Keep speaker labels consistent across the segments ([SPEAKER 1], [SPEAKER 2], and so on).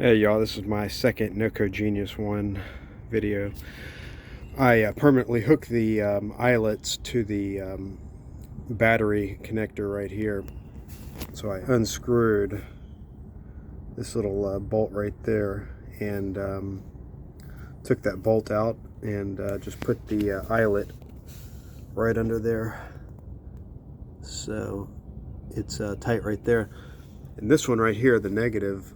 [SPEAKER 1] Hey y'all, this is my second NOCO Genius1 video. I permanently hooked the eyelets to the battery connector right here. So I unscrewed this little bolt right there and took that bolt out and just put the eyelet right under there. So it's tight right there. And this one right here, the negative,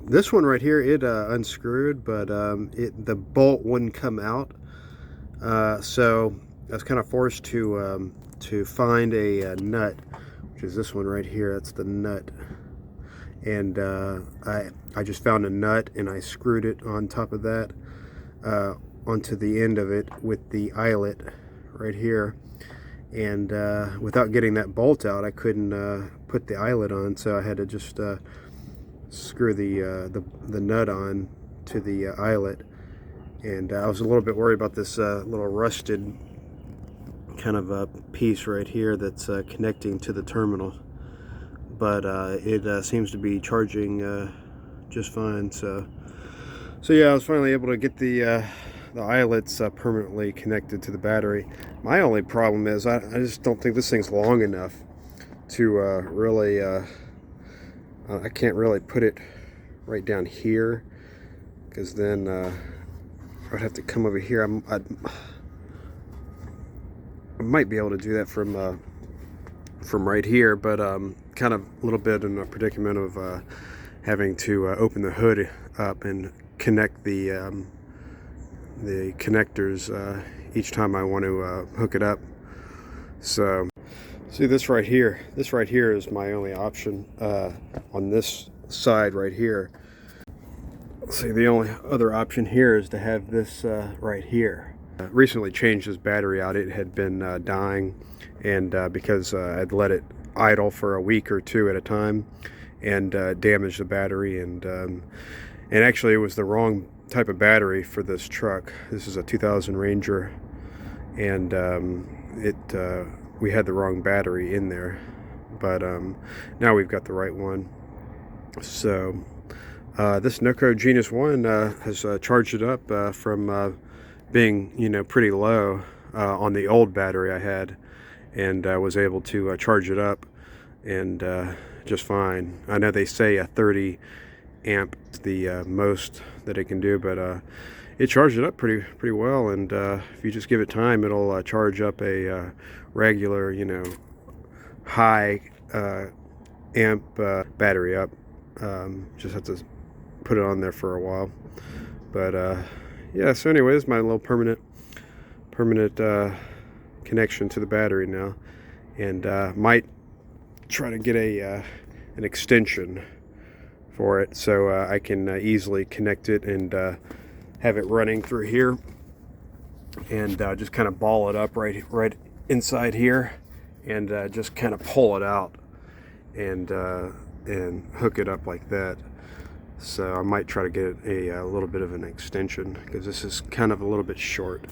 [SPEAKER 1] this one right here, it unscrewed, but the bolt wouldn't come out. So I was kind of forced to find a nut, which is this one right here. That's the nut. And I just found a nut and I screwed it on top of that, onto the end of it with the eyelet right here. And without getting that bolt out, I couldn't put the eyelet on, so I had to just screw the nut on to the eyelet. And I was a little bit worried about this little rusted kind of a piece right here that's connecting to the terminal, but it seems to be charging just fine. So yeah, I was finally able to get the eyelets permanently connected to the battery. My only problem is I just don't think this thing's long enough to really, I can't really put it right down here, because then I'd have to come over here. I might be able to do that from right here, but kind of a little bit in a predicament of having to open the hood up and connect the connectors each time I want to hook it up. So see, this right here is my only option on this side right here. See, the only other option here is to have this right here. Recently changed this battery out. It had been dying, and because I'd let it idle for a week or two at a time, and damaged the battery, and actually it was the wrong type of battery for this truck. This is a 2000 Ranger, and we had the wrong battery in there, but now we've got the right one. So this NOCO Genius1 has charged it up from being, pretty low on the old battery I had, and was able to charge it up, and just fine. I know they say a 30 amp is the most that it can do, but it charged it up pretty well, and if you just give it time, it'll charge up a regular, high amp battery up. Just have to put it on there for a while, but yeah. So anyway, this is my little permanent connection to the battery now, and might try to get an extension for it, so I can easily connect it and have it running through here, and just kind of ball it up right inside here, and just kind of pull it out and hook it up like that. So I might try to get a little bit of an extension, because this is kind of a little bit short.